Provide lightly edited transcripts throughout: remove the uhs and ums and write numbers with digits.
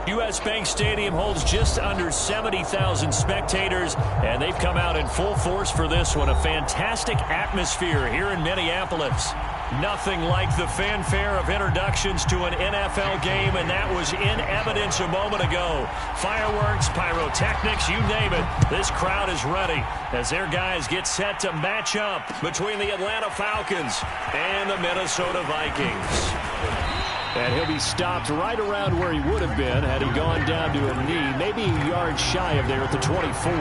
U.S. Bank Stadium holds just under 70,000 spectators, and they've come out in full force for this one. A fantastic atmosphere here in Minneapolis. Nothing like the fanfare of introductions to an NFL game, and that was in evidence a moment ago. Fireworks, pyrotechnics, you name it. This crowd is ready as their guys get set to match up between the Atlanta Falcons and the Minnesota Vikings. And he'll be stopped right around where he would have been had he gone down to a knee, maybe a yard shy of there at the 24.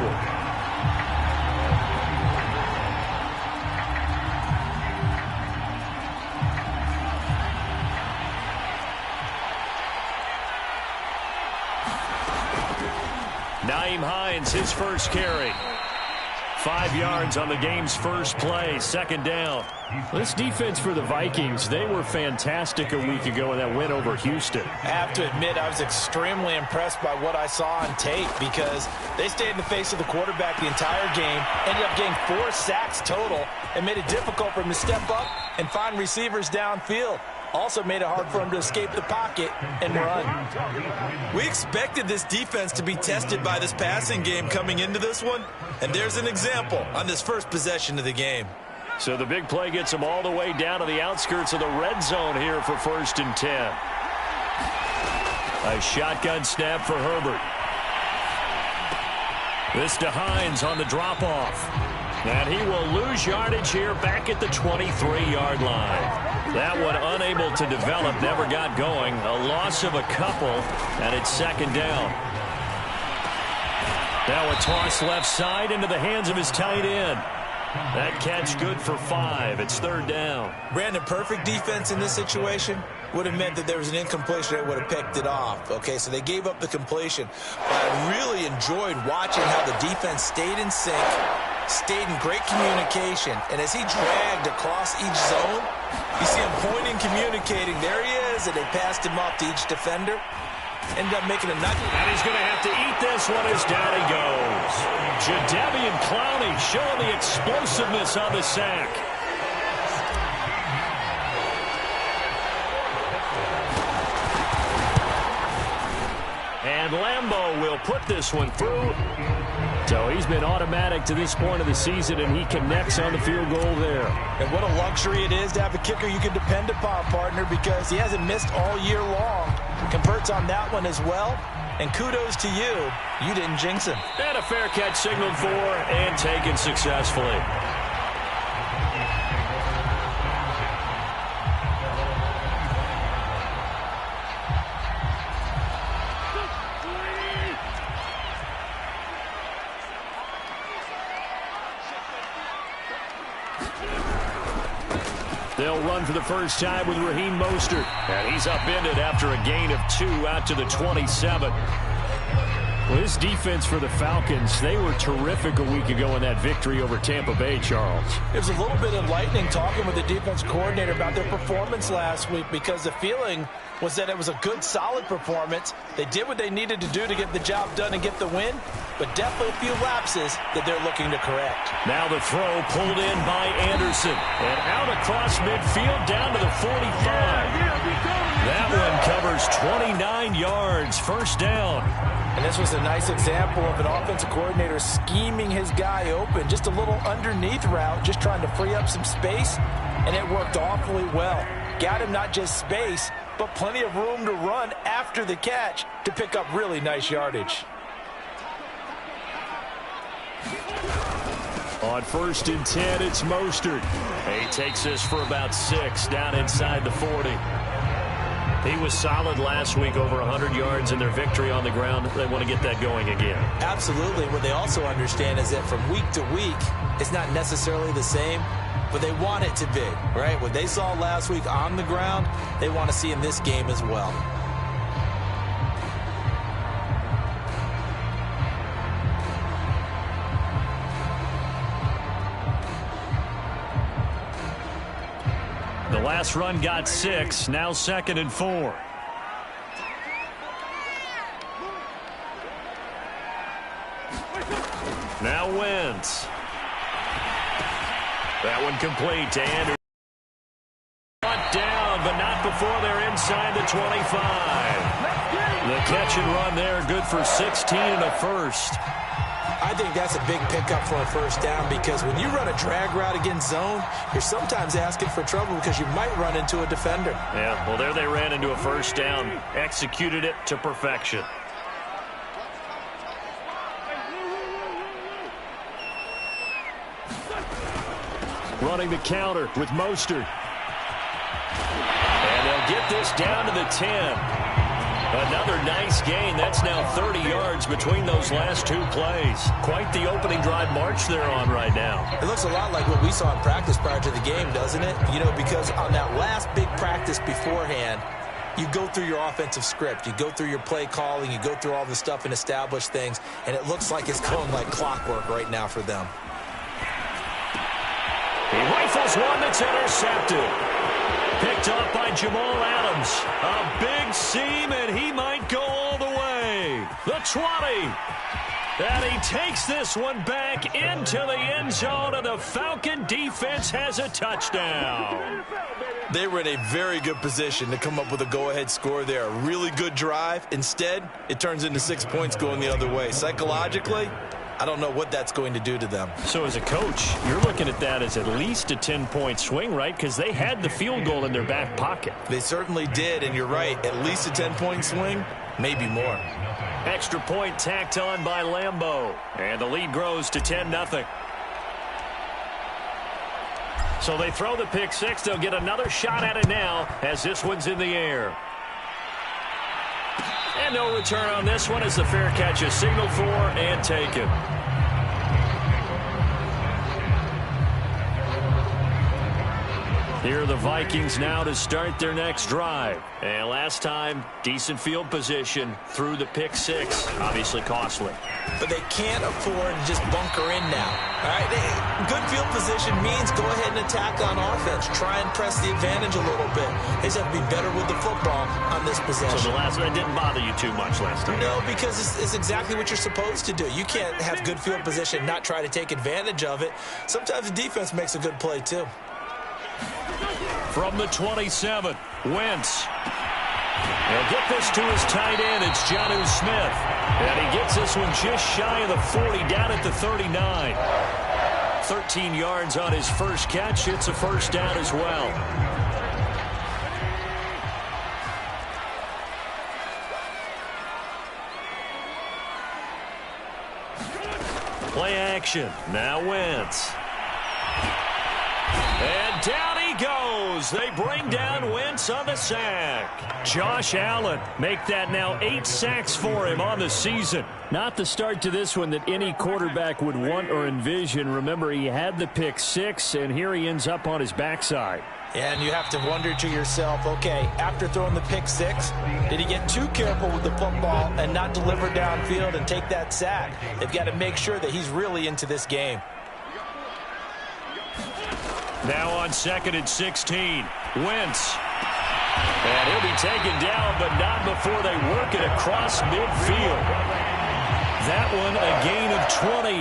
Nyheim Hines, his first carry. 5 yards on the game's first play, second down. This defense for the Vikings, they were fantastic a week ago in that win over Houston. I have to admit, I was extremely impressed by what I saw on tape because they stayed in the face of the quarterback the entire game, ended up getting 4 sacks total, and made it difficult for him to step up and find receivers downfield. Also made it hard for him to escape the pocket and run. We expected this defense to be tested by this passing game coming into this one, and there's an example on this first possession of the game. So the big play gets them all the way down to the outskirts of the red zone here for 1st and 10. A shotgun snap for Herbert. This to Hines on the drop-off. And he will lose yardage here back at the 23-yard line. That one unable to develop, never got going. A loss of a couple, and it's second down. Now a toss left side into the hands of his tight end. That catch good for 5. It's 3rd down. Brandon, perfect defense in this situation would have meant that there was an incompletion that would have picked it off. Okay, so they gave up the completion. But I really enjoyed watching how the defense stayed in sync, stayed in great communication, and as he dragged across each zone, you see him pointing, communicating. There he is, and they passed him off to each defender. Ended up making a nugget. And he's going to have to eat this one as down he goes. Jadeveon Clowney showing the explosiveness on the sack. And Lambeau will put this one through. So he's been automatic to this point of the season, and he connects on the field goal there. And what a luxury it is to have a kicker you can depend upon, partner, because he hasn't missed all year long. Converts on that one as well. And kudos to you. You didn't jinx him. And a fair catch signaled for and taken successfully. They'll run for the first time with Raheem Mostert. And he's upended after a gain of 2 out to the 27. Well, this defense for the Falcons, they were terrific a week ago in that victory over Tampa Bay, Charles. It was a little bit enlightening talking with the defense coordinator about their performance last week because the feeling was that it was a good, solid performance. They did what they needed to do to get the job done and get the win, but definitely a few lapses that they're looking to correct. Now the throw pulled in by Anderson and out across midfield down to the 45. That one covers 29 yards, first down. And this was a nice example of an offensive coordinator scheming his guy open, just a little underneath route, just trying to free up some space, and it worked awfully well. Got him not just space, but plenty of room to run after the catch to pick up really nice yardage. On 1st and 10, it's Mostert. He takes this for about 6 down inside the 40. He was solid last week, over 100 yards in their victory on the ground. They want to get that going again. Absolutely. What they also understand is that from week to week, it's not necessarily the same, but they want it to be, right? What they saw last week on the ground, they want to see in this game as well. The last run got 6, now 2nd and 4. Now Wentz. That one complete to Anderson. Brought down, but not before they're inside the 25. The catch and run there, good for 16 and a first. I think that's a big pickup for a first down because when you run a drag route against zone, you're sometimes asking for trouble because you might run into a defender. Yeah, well, there they ran into a first down, executed it to perfection. Running the counter with Mostert. And they'll get this down to the 10. Another nice gain. That's now 30 yards between those last two plays. Quite the opening drive march they're on right now. It looks a lot like what we saw in practice prior to the game, doesn't it? You know, because on that last big practice beforehand, you go through your offensive script. You go through your play calling. You go through all the stuff and establish things. And it looks like it's going like clockwork right now for them. He rifles one that's intercepted. Picked up by Jamal Adams. A big seam, and he might go all the way. The 20. And he takes this one back into the end zone, and the Falcon defense has a touchdown. They were in a very good position to come up with a go-ahead score there. A really good drive. Instead, it turns into 6 points going the other way. Psychologically, I don't know what that's going to do to them. So as a coach, you're looking at that as at least a 10-point swing, right? Because they had the field goal in their back pocket. They certainly did, and you're right. At least a 10-point swing, maybe more. Extra point tacked on by Lambeau. And the lead grows to 10-0. So they throw the pick six. They'll get another shot at it now as this one's in the air. And no return on this one as the fair catch is signaled for and taken. Here are the Vikings now to start their next drive. And last time, decent field position through the pick six. Obviously costly. But they can't afford to just bunker in now. All right, good field position means go ahead and attack on offense. Try and press the advantage a little bit. They just have to be better with the football on this possession. So the last one didn't bother you too much last time? No, because it's exactly what you're supposed to do. You can't have good field position, not try to take advantage of it. Sometimes the defense makes a good play too. From the 27, Wentz. He'll get this to his tight end. It's Jonnu Smith. And he gets this one just shy of the 40, down at the 39. 13 yards on his first catch. It's a first down as well. Play action. Now Wentz. And down he goes. They bring down Wentz on the sack. Josh Allen make that now 8 sacks for him on the season. Not the start to this one that any quarterback would want or envision. Remember, he had the pick six, and here he ends up on his backside. And you have to wonder to yourself, okay, after throwing the pick six, did he get too careful with the football and not deliver downfield and take that sack? They've got to make sure that he's really into this game. Now on 2nd and 16, Wentz. And he'll be taken down, but not before they work it across midfield. That one a gain of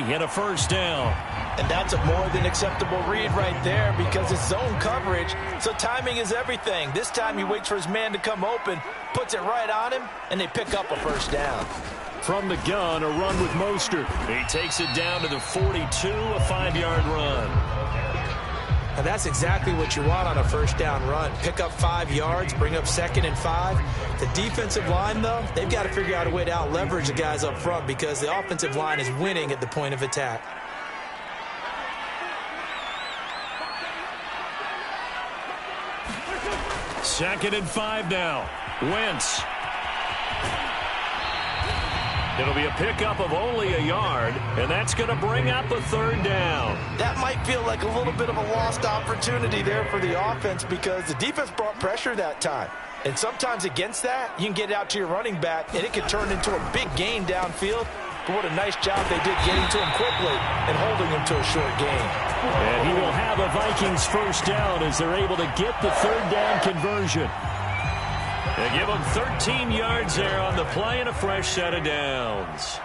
20 and a first down. And that's a more than acceptable read right there because it's zone coverage, so timing is everything. This time he waits for his man to come open, puts it right on him, and they pick up a first down. From the gun, a run with Mostert. He takes it down to the 42, a 5-yard run. And that's exactly what you want on a first down run. Pick up 5 yards, bring up 2nd and 5. The defensive line, though, they've got to figure out a way to out-leverage the guys up front because the offensive line is winning at the point of attack. Second and 5 now. Wentz. It'll be a pickup of only a yard, and that's going to bring up a third down. That might feel like a little bit of a lost opportunity there for the offense because the defense brought pressure that time. And sometimes against that, you can get out to your running back, and it could turn into a big gain downfield. But what a nice job they did getting to him quickly and holding him to a short gain. And he will have a Vikings first down as they're able to get the third down conversion. They give him 13 yards there on the play and a fresh set of downs.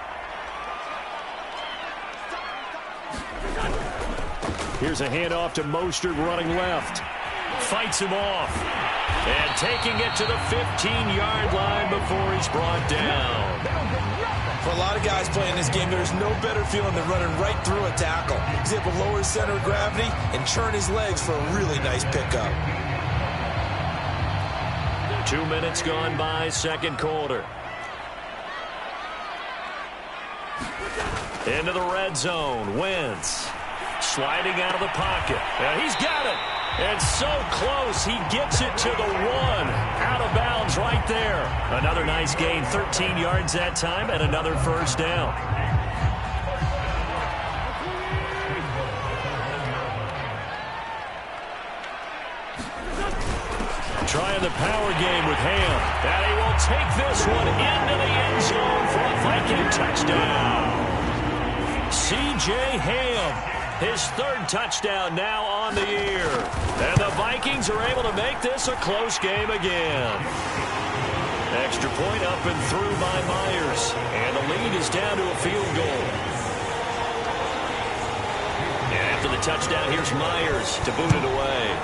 Here's a handoff to Mostert running left. Fights him off. And taking it to the 15-yard line before he's brought down. For a lot of guys playing this game, there's no better feeling than running right through a tackle. He's able to lower his center of gravity and churn his legs for a really nice pickup. 2 minutes gone by, second quarter. Into the red zone. Wentz sliding out of the pocket. And he's got it. And so close, he gets it to the 1. Out of bounds right there. Another nice gain, 13 yards that time, and another first down. Trying the power game with Ham. And he will take this one into the end zone for a Viking touchdown. C.J. Ham, his third touchdown now on the year. And the Vikings are able to make this a close game again. Extra point up and through by Myers. And the lead is down to a field goal. And after the touchdown, here's Myers to boot it away.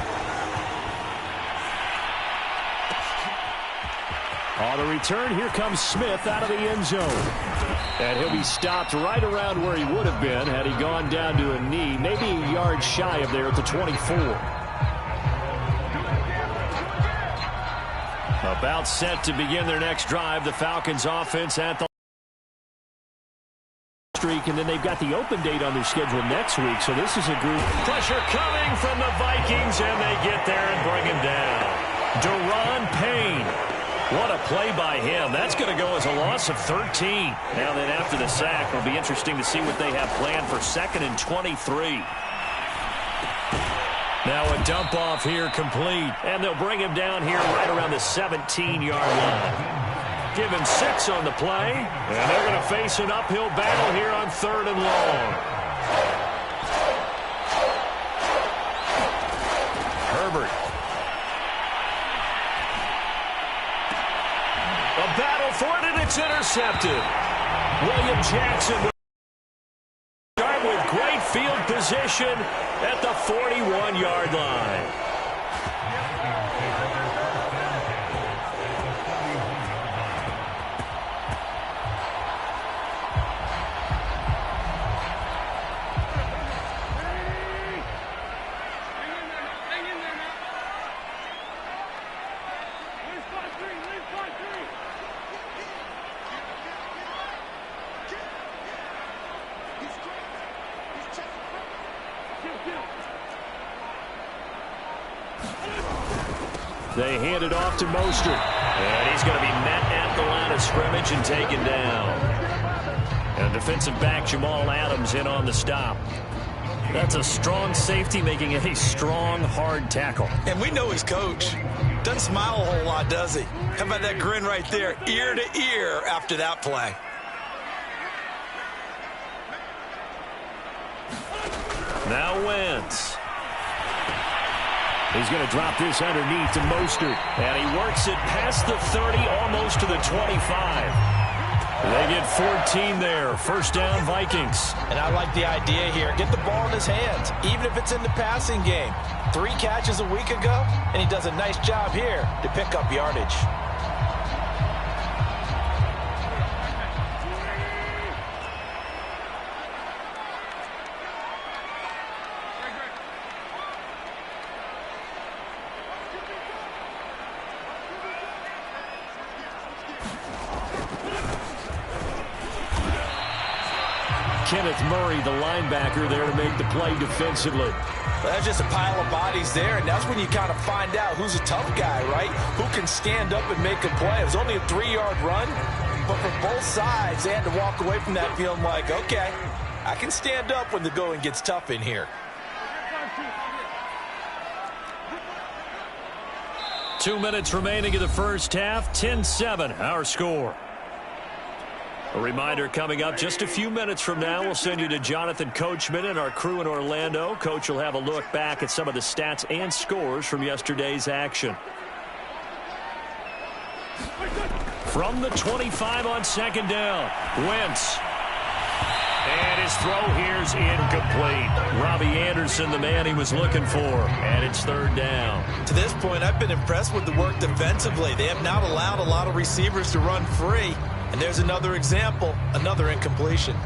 On the return, here comes Smith out of the end zone. And he'll be stopped right around where he would have been had he gone down to a knee, maybe a yard shy of there at the 24. About set to begin their next drive. The Falcons offense at the streak, and then they've got the open date on their schedule next week. So this is a group. Pressure coming from the Vikings, and they get there and bring him down. Deron Payne. What a play by him. That's going to go as a loss of 13. Now then, after the sack, it'll be interesting to see what they have planned for 2nd and 23. Now a dump off here complete. And they'll bring him down here right around the 17-yard line. Give him 6 on the play. And they're going to face an uphill battle here on 3rd and long. Herbert. A battle for it, and it's intercepted. William Jackson will start with great field position at the 41-yard line. They hand it off to Mostert. And he's going to be met at the line of scrimmage and taken down. And defensive back Jamal Adams in on the stop. That's a strong safety making a strong, hard tackle. And we know his coach. Doesn't smile a whole lot, does he? How about that grin right there, ear to ear after that play? Now Wentz. He's going to drop this underneath to Mostert. And he works it past the 30, almost to the 25. They get 14 there. First down, Vikings. And I like the idea here. Get the ball in his hands, even if it's in the passing game. 3 catches a week ago, and he does a nice job here to pick up yardage. Kenneth Murray, the linebacker, there to make the play defensively. Well, that's just a pile of bodies there, and that's when you kind of find out who's a tough guy, right? Who can stand up and make a play. It was only a 3-yard run, but for both sides, they had to walk away from that feeling like, okay, I can stand up when the going gets tough in here. 2 minutes remaining in the first half, 10-7, our score. A reminder coming up just a few minutes from now, we'll send you to Jonathan Coachman and our crew in Orlando. Coach will have a look back at some of the stats and scores from yesterday's action. From the 25 on second down, Wentz. And his throw here's incomplete. Robbie Anderson, the man he was looking for. And it's third down. To this point, I've been impressed with the work defensively. They have not allowed a lot of receivers to run free. And there's another example, another incompletion.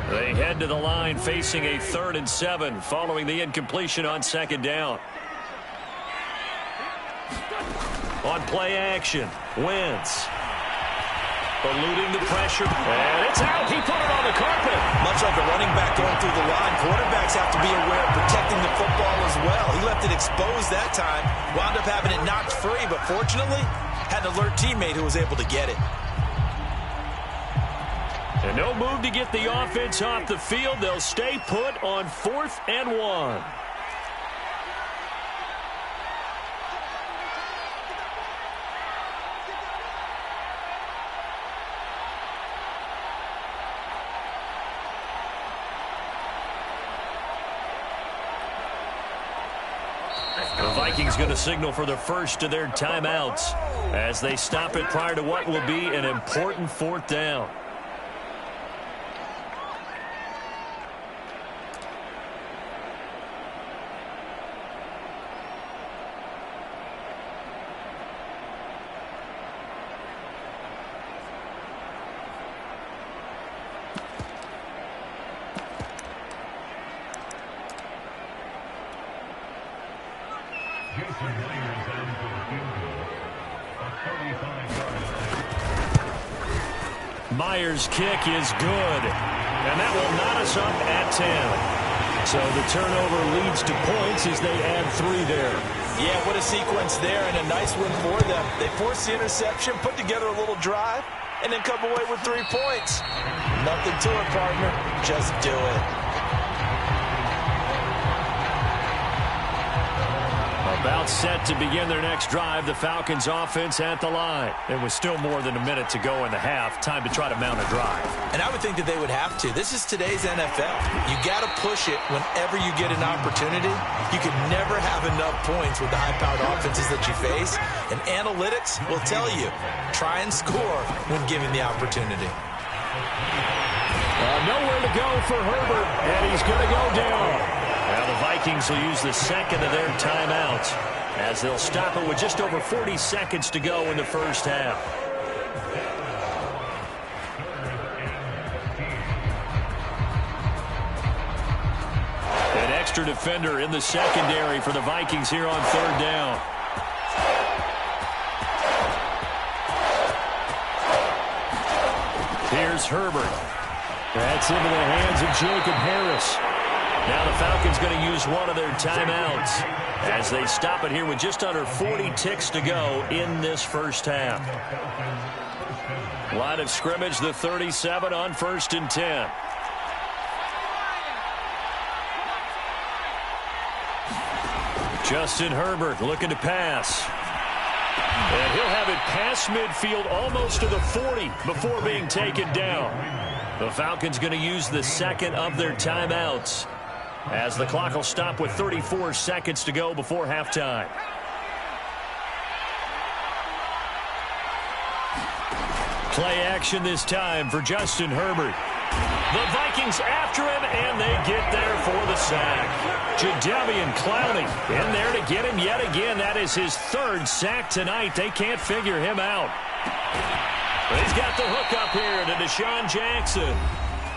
They head to the line facing a 3rd and 7 following the incompletion on second down. On play action, Wentz. Eluding the pressure, and it's out. He put it on the carpet. Much like a running back going through the line, quarterbacks have to be aware of protecting the football as well. He left it exposed that time, wound up having it knocked free, but fortunately, had an alert teammate who was able to get it. And no move to get the offense off the field. They'll stay put on 4th and 1. The Vikings going to signal for the first of their timeouts as they stop it prior to what will be an important 4th down. Myers' kick is good, and that will knot us up at 10. So the turnover leads to points as they add 3 there. Yeah, what a sequence there, and a nice win for them. They forced the interception, put together a little drive, and then come away with 3 points. Nothing to it, partner. Just do it. About set to begin their next drive, the Falcons offense at the line. There was still more than a minute to go in the half. Time to try to mount a drive. And I would think that they would have to. This is today's NFL. You got to push it whenever you get an opportunity. You can never have enough points with the high-powered offenses that you face. And analytics will tell you, try and score when given the opportunity. Nowhere to go for Herbert, and he's going to go down. Now the Vikings will use the second of their timeouts as they'll stop it with just over 40 seconds to go in the first half. An extra defender in the secondary for the Vikings here on 3rd down. Here's Herbert. That's into the hands of Jacob Harris. Now the Falcons going to use one of their timeouts as they stop it here with just under 40 ticks to go in this first half. Line of scrimmage, the 37 on 1st and 10. Justin Herbert looking to pass. And he'll have it past midfield almost to the 40 before being taken down. The Falcons going to use the second of their timeouts as the clock will stop with 34 seconds to go before halftime. Play action this time for Justin Herbert. The Vikings after him, and they get there for the sack. Jadeveon Clowney in there to get him yet again. That is his 3rd sack tonight. They can't figure him out. But he's got the hook up here to Deshaun Jackson.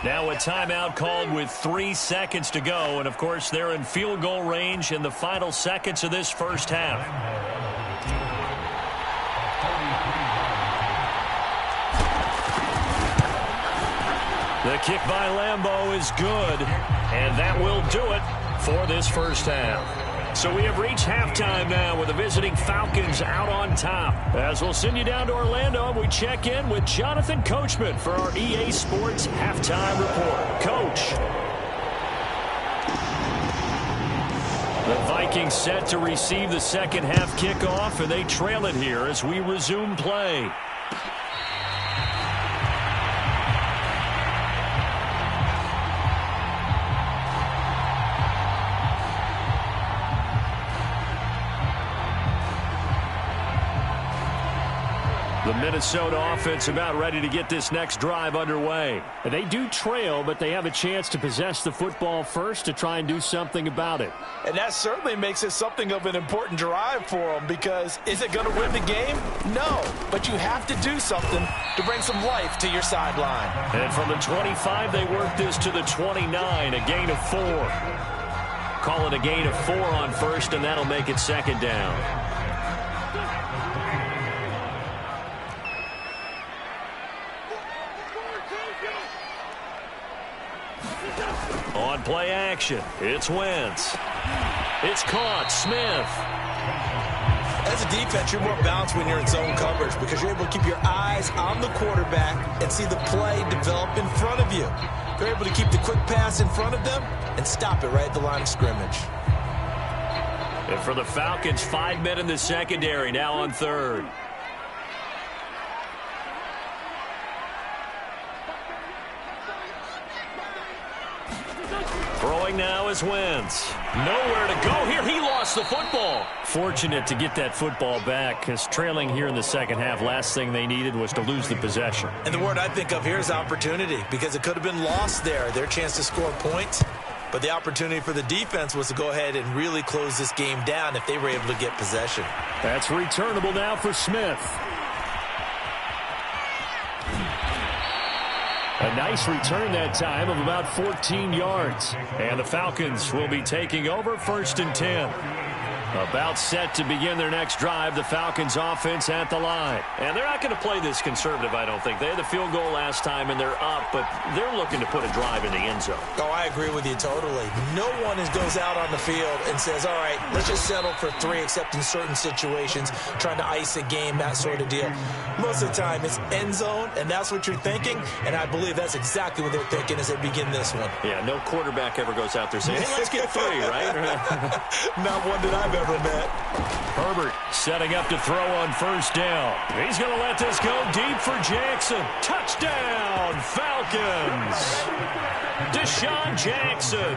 Now a timeout called with 3 seconds to go. And, of course, they're in field goal range in the final seconds of this first half. The kick by Lambeau is good. And that will do it for this first half. So we have reached halftime now with the visiting Falcons out on top. As we'll send you down to Orlando, we check in with Jonathan Coachman for our EA Sports Halftime Report. Coach. The Vikings set to receive the second half kickoff, and they trail it here as we resume play. The Minnesota offense about ready to get this next drive underway. They do trail, but they have a chance to possess the football first to try and do something about it. And that certainly makes it something of an important drive for them, because is it going to win the game? No, but you have to do something to bring some life to your sideline. And from the 25, they work this to the 29, a gain of 4. Call it a gain of 4 on first, and that'll make it second down. On play action, it's Wentz. It's caught. Smith. As a defense, you're more balanced when you're in zone coverage because you're able to keep your eyes on the quarterback and see the play develop in front of you. You're able to keep the quick pass in front of them and stop it right at the line of scrimmage. And for the Falcons, 5 men in the secondary, now on third. Throwing now is Wentz. Nowhere to go here. He lost the football. Fortunate to get that football back, because trailing here in the second half, last thing they needed was to lose the possession. And the word I think of here is opportunity, because it could have been lost there, their chance to score points. But the opportunity for the defense was to go ahead and really close this game down if they were able to get possession. That's returnable now for Smith. A nice return that time of about 14 yards. And the Falcons will be taking over, 1st and 10. About set to begin their next drive, the Falcons offense at the line. And they're not going to play this conservative, I don't think. They had the field goal last time, and they're up, but they're looking to put a drive in the end zone. Oh, I agree with you totally. No one goes out on the field and says, all right, let's just settle for 3, except in certain situations, trying to ice a game, that sort of deal. Most of the time, it's end zone, and that's what you're thinking, and I believe that's exactly what they're thinking as they begin this one. Yeah, no quarterback ever goes out there saying, hey, let's get 3, right? Not one that I've ever met. Herbert setting up to throw on 1st down. He's going to let this go deep for Jackson. Touchdown, Falcons. Deshaun Jackson,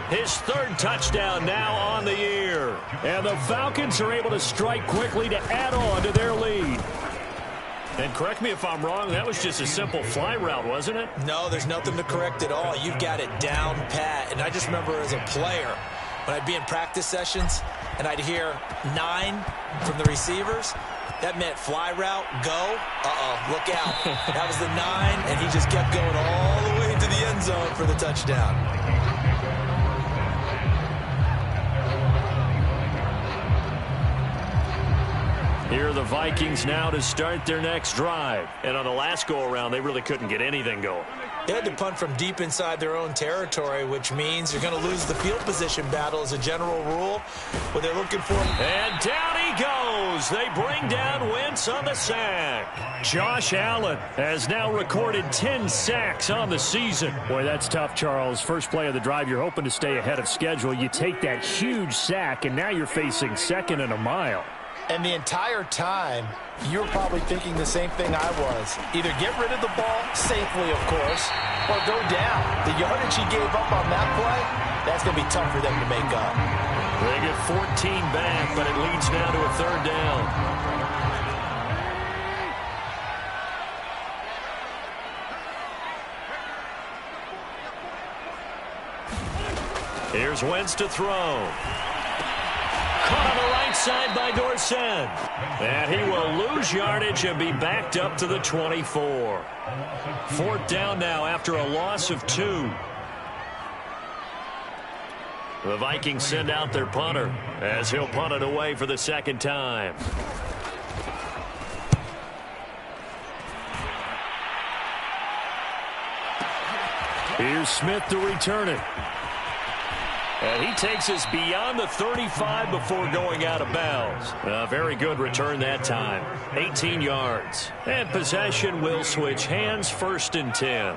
his 3rd touchdown now on the year. And the Falcons are able to strike quickly to add on to their lead. And correct me if I'm wrong, that was just a simple fly route, wasn't it? No, there's nothing to correct at all. You've got it down pat. And I just remember as a player, when I'd be in practice sessions and I'd hear 9 from the receivers, that meant fly route, go, look out. That was the 9, and he just kept going all the way to the end zone for the touchdown. Here are the Vikings now to start their next drive. And on the last go-around, they really couldn't get anything going. They had to punt from deep inside their own territory, which means you're going to lose the field position battle as a general rule. What they're looking for. And down he goes. They bring down Wentz on the sack. Josh Allen has now recorded 10 sacks on the season. Boy, that's tough, Charles. First play of the drive, you're hoping to stay ahead of schedule. You take that huge sack, and now you're facing 2nd and a mile. And the entire time, you're probably thinking the same thing I was. Either get rid of the ball, safely of course, or go down. The yardage he gave up on that play, that's going to be tough for them to make up. They get 14 back, but it leads now to a 3rd down. Here's Wentz to throw. Caught on the right side by Dorsett. And he will lose yardage and be backed up to the 24. 4th down now after a loss of 2. The Vikings send out their punter as he'll punt it away for the 2nd time. Here's Smith to return it. And he takes us beyond the 35 before going out of bounds. A very good return that time. 18 yards. And possession will switch hands, 1st and 10.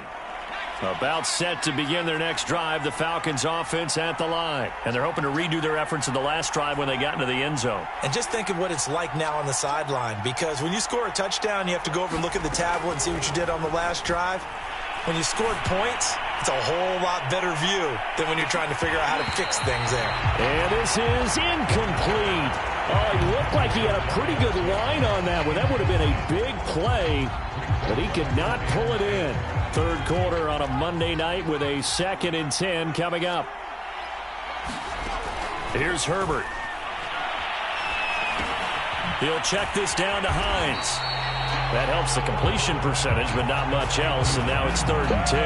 About set to begin their next drive, the Falcons offense at the line. And they're hoping to redo their efforts in the last drive when they got into the end zone. And just think of what it's like now on the sideline, because when you score a touchdown, you have to go over and look at the tablet and see what you did on the last drive. when you scored points, it's a whole lot better view than when you're trying to figure out how to fix things there. And this is incomplete. Oh, he looked like he had a pretty good line on that one. That would have been a big play, but he could not pull it in. Third quarter on a Monday night with a 2nd and 10 coming up. Here's Herbert. He'll check this down to Hines. That helps the completion percentage, but not much else, and now it's 3rd and 10.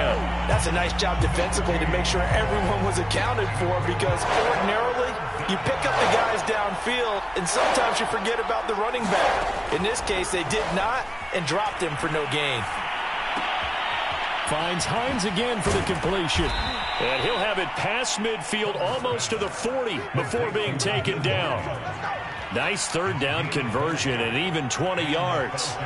That's a nice job defensively to make sure everyone was accounted for, because ordinarily you pick up the guys downfield, and sometimes you forget about the running back. In this case, they did not and dropped him for no gain. Finds Hines again for the completion. And he'll have it past midfield almost to the 40 before being taken down. Nice 3rd down conversion and even 20 yards.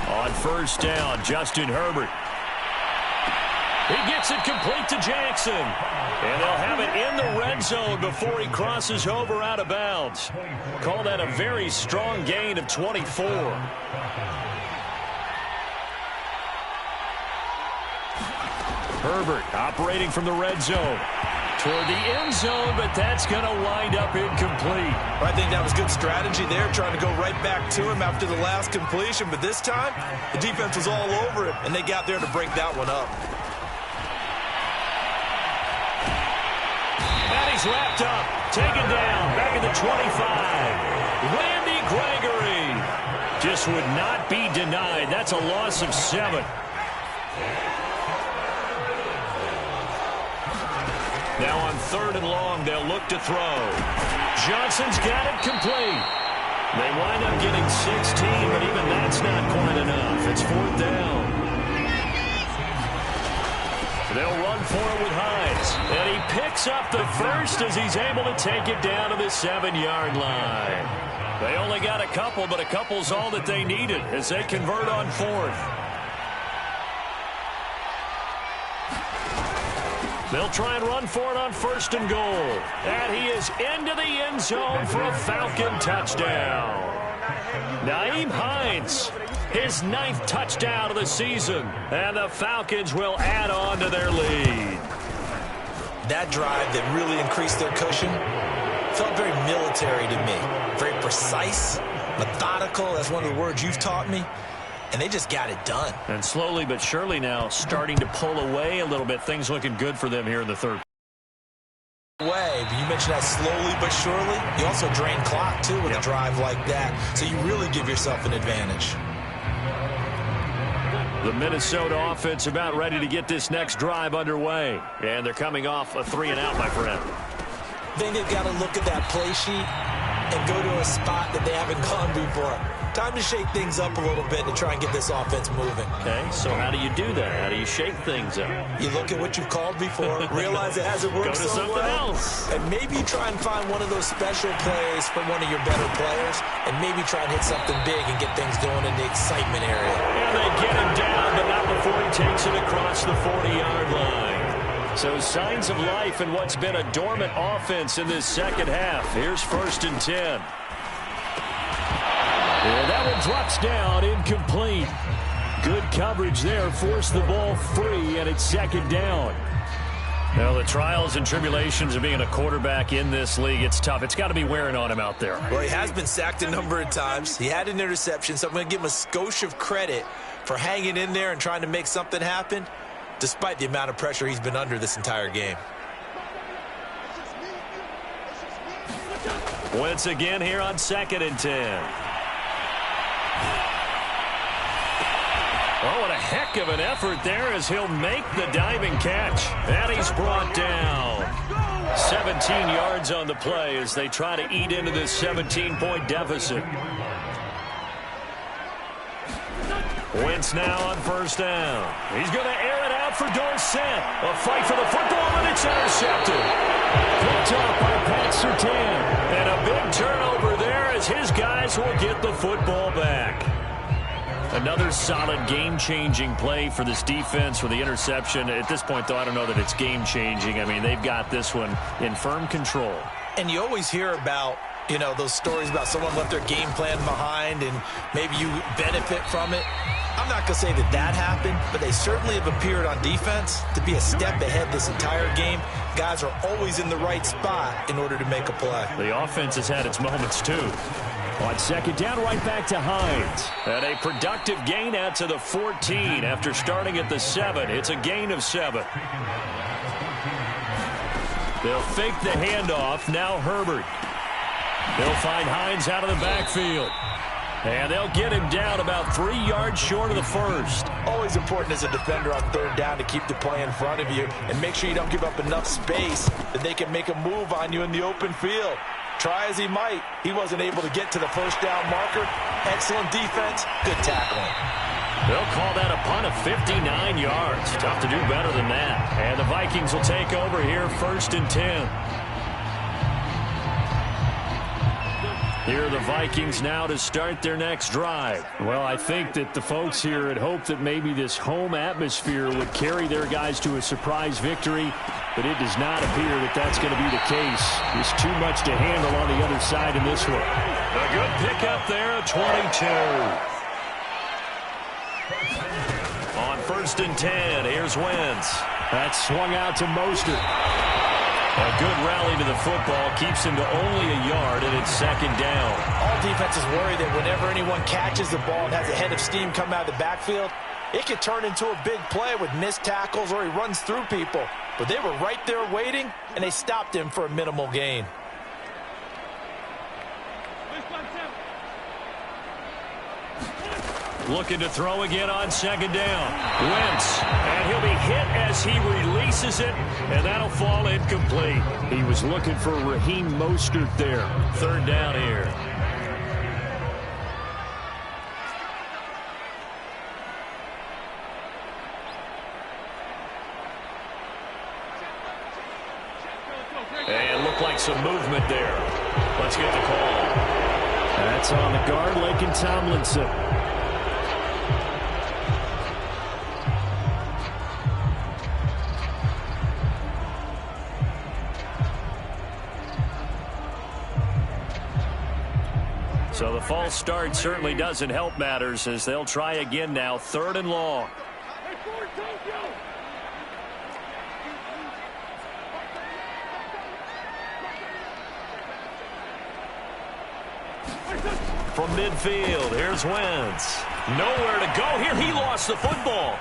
On 1st down, Justin Herbert. He gets it complete to Jackson. And they'll have it in the red zone before he crosses over out of bounds. Call that a very strong gain of 24. Herbert operating from the red zone toward the end zone, but that's going to wind up incomplete. I think that was good strategy there, trying to go right back to him after the last completion. But this time, the defense was all over him, and they got there to break that one up. And he's wrapped up, taken down, back at the 25. Randy Gregory just would not be denied. That's a loss of 7. Now on 3rd and long, they'll look to throw. Johnson's got it complete. They wind up getting 16, but even that's not quite enough. It's 4th down. They'll run for it with Hines. And he picks up the first as he's able to take it down to the 7-yard line. They only got a couple, but a couple's all that they needed as they convert on 4th. They'll try and run for it on 1st and goal. And he is into the end zone for a Falcon touchdown. Nyheim Hines, his 9th touchdown of the season. And the Falcons will add on to their lead. That drive that really increased their cushion felt very military to me. Very precise, methodical. That's one of the words you've taught me. And they just got it done. And slowly but surely now starting to pull away a little bit. Things looking good for them here in the 3rd. Way, but you mentioned that slowly but surely. You also drain clock, too, with a drive like that. So you really give yourself an advantage. The Minnesota offense about ready to get this next drive underway. And they're coming off a 3-and-out, my friend. I think they've got to look at that play sheet and go to a spot that they haven't gone before. Time to shake things up a little bit to try and get this offense moving. Okay, so how do you do that? How do you shake things up? You look at what you've called before, realize it hasn't worked so well. Go to something else. And maybe try and find one of those special plays from one of your better players, and maybe try and hit something big and get things going in the excitement area. And they get him down, but not before he takes it across the 40-yard line. So signs of life in what's been a dormant offense in this 2nd half. Here's 1st and 10. And that one drops down, incomplete. Good coverage there, forced the ball free, and it's 2nd down. Now, the trials and tribulations of being a quarterback in this league, it's tough. It's got to be wearing on him out there. Well, he has been sacked a number of times. He had an interception, so I'm going to give him a skosh of credit for hanging in there and trying to make something happen, despite the amount of pressure he's been under this entire game. Once again here on 2nd and 10. Oh, what a heck of an effort there as he'll make the diving catch. And he's brought down. 17 yards on the play as they try to eat into this 17-point deficit. Wentz now on 1st down. He's going to air it out for Dorsett. A fight for the football, and it's intercepted. Picked up by Pat Surtain. And a big turnover there as his guys will get the football back. Another solid game-changing play for this defense with the interception. At this point, though, I don't know that it's game-changing. I mean, they've got this one in firm control. And you always hear about You know, those stories about someone left their game plan behind and maybe you benefit from it. I'm not going to say that that happened, but they certainly have appeared on defense to be a step ahead this entire game. Guys are always in the right spot in order to make a play. The offense has had its moments, too. On second down, right back to Hines. And a productive gain out to the 14 after starting at the 7. It's a gain of 7. They'll fake the handoff. Now Herbert. They'll find Hines out of the backfield. And they'll get him down about 3 yards short of the first. Always important as a defender on third down to keep the play in front of you and make sure you don't give up enough space that they can make a move on you in the open field. Try as he might, he wasn't able to get to the first down marker. Excellent defense, good tackling. They'll call that a punt of 59 yards. Tough to do better than that. And the Vikings will take over here, 1st and 10. Here are the Vikings now to start their next drive. Well, I think that the folks here had hoped that maybe this home atmosphere would carry their guys to a surprise victory, but it does not appear that that's going to be the case. There's too much to handle on the other side in this one. A good pickup there, 22. On 1st and 10, here's Wentz. That's swung out to Mostert. A good rally to the football keeps him to only a yard, and it's 2nd down. All defenses worry that whenever anyone catches the ball and has a head of steam come out of the backfield, it could turn into a big play with missed tackles or he runs through people. But they were right there waiting, and they stopped him for a minimal gain. Looking to throw again on 2nd down. Wentz, and he'll be hit as he releases it, and that'll fall incomplete. He was looking for Raheem Mostert there. 3rd down here. And looked like some movement there. Let's get the call. That's on the guard, Laken Tomlinson. So the false start certainly doesn't help matters as they'll try again now, 3rd and long. From midfield, here's Wentz. Nowhere to go here. He lost the football.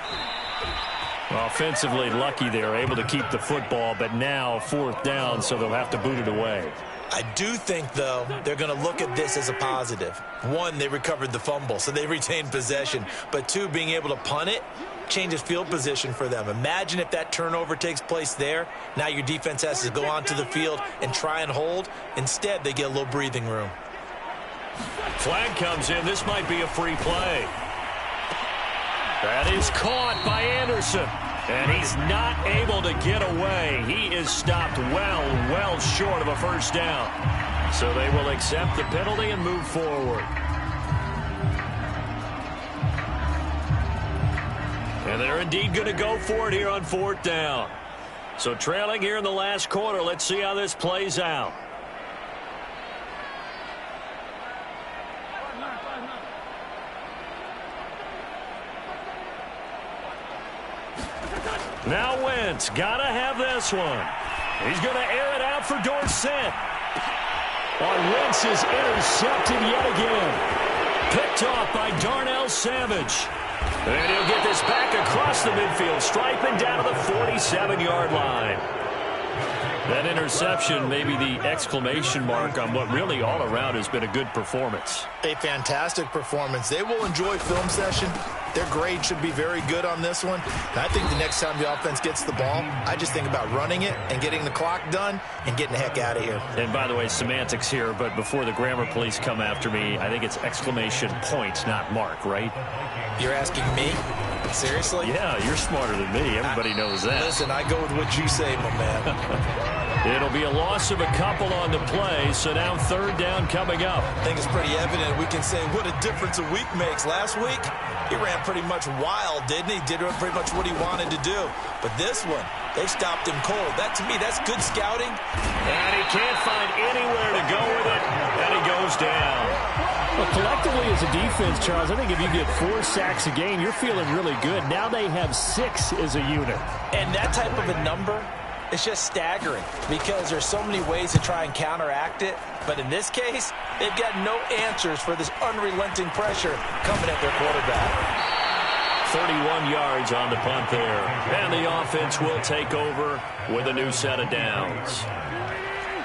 Offensively lucky they're able to keep the football, but now 4th down, so they'll have to boot it away. I do think, though, they're going to look at this as a positive. 1, they recovered the fumble, so they retained possession. But 2, being able to punt it changes field position for them. Imagine if that turnover takes place there. Now your defense has to go onto the field and try and hold. Instead, they get a little breathing room. Flag comes in. This might be a free play. That is caught by Anderson. And he's not able to get away. He is stopped well short of a 1st down. So they will accept the penalty and move forward. And they're indeed going to go for it here on 4th down. So trailing here in the last quarter. Let's see how this plays out. Now Wentz, gotta have this one. He's going to air it out for Dorsett. Wentz is intercepted yet again. Picked off by Darnell Savage. And he'll get this back across the midfield stripe and down to the 47-yard line. That interception may be the exclamation mark on what really all around has been a good performance. A fantastic performance. They will enjoy film session. Their grade should be very good on this one. And I think the next time the offense gets the ball, I just think about running it and getting the clock done and getting the heck out of here. And by the way, semantics here, but before the grammar police come after me, I think it's exclamation point, not mark, right? You're asking me? Seriously? Yeah, you're smarter than me. Everybody knows that. Listen, I go with what you say, my man. It'll be a loss of a couple on the play, so now 3rd down coming up. I think it's pretty evident. We can say what a difference a week makes. Last week, he ran pretty much wild, didn't he? Did pretty much what he wanted to do. But this one, They stopped him cold. That, to me, that's good scouting. And he can't find anywhere to go with it, and he goes down. Well, collectively as a defense, Charles, I think if you get 4 sacks a game, you're feeling really good. Now they have 6 as a unit. And that type of a number, it's just staggering because there's so many ways to try and counteract it. But in this case, they've got no answers for this unrelenting pressure coming at their quarterback. 31 yards on the punt there. And the offense will take over with a new set of downs.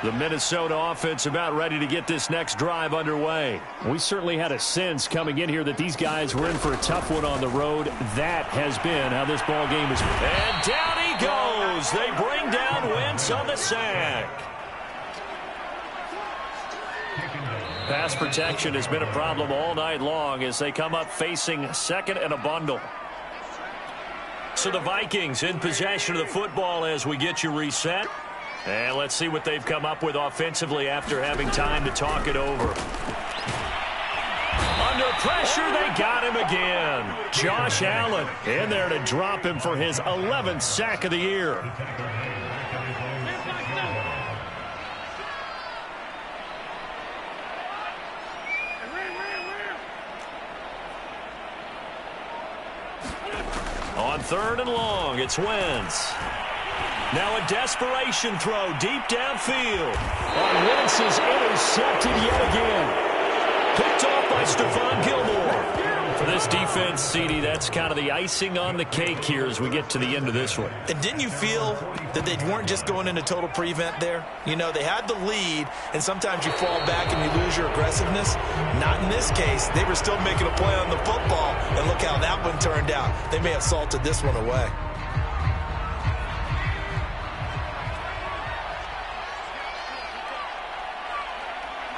The Minnesota offense about ready to get this next drive underway. We certainly had a sense coming in here that these guys were in for a tough one on the road. That has been how this ball game is. And down he goes. They bring down Wentz on the sack. Pass protection has been a problem all night long as they come up facing second and a bundle. So the Vikings in possession of the football as we get you reset. And let's see what they've come up with offensively after having time to talk it over. Under pressure, they got him again. Josh Allen in there to drop him for his 11th sack of the year. On 3rd and long, it's Wentz. Now a desperation throw deep downfield. And Wentz is intercepted yet again. Picked off by Stephon Gilmore. For this defense, CD, that's kind of the icing on the cake here as we get to the end of this one. And didn't you feel that they weren't just going into total prevent there? You know, they had the lead, and sometimes you fall back and you lose your aggressiveness. Not in this case. They were still making a play on the football, and look how that one turned out. They may have salted this one away.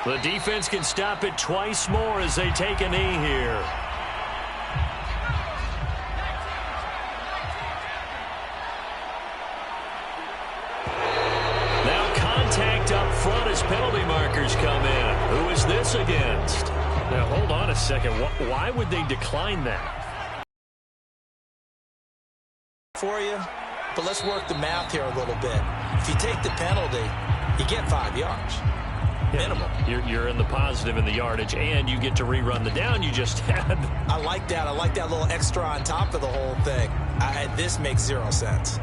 The defense can stop it twice more as they take a knee here. Now contact up front as penalty markers come in. Who is this against? Now, hold on a second. Why would they decline that? For you, but let's work the math here a little bit. If you take the penalty, you get 5 yards. Minimum. You're in the positive in the yardage, and you get to rerun the down you just had. I like that. I like that little extra on top of the whole thing. This makes 0 sense.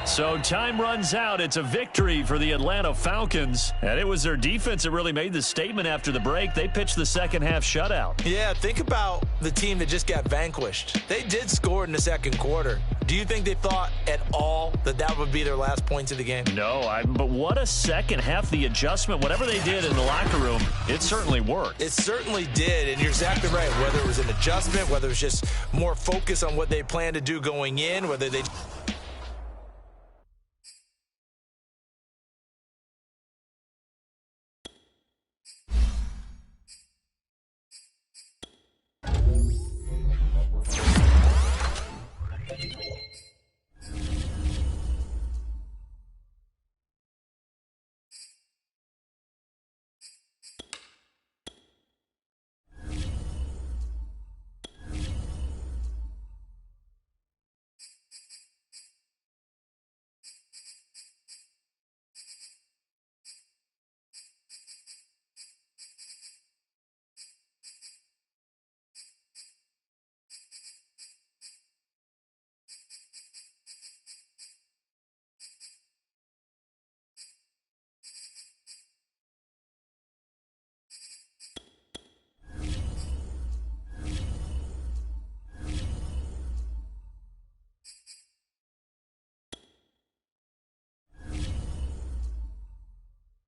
So time runs out. It's a victory for the Atlanta Falcons. And it was their defense that really made the statement after the break. They pitched the second half shutout. Yeah, think about the team that just got vanquished. They did score in the second quarter. Do you think they thought at all that that would be their last points of the game? No, but what a second half. The adjustment, whatever they did in the locker room, it certainly worked. It certainly did, and you're exactly right. Whether it was an adjustment, whether it was just more focus on what they planned to do going in, whether they...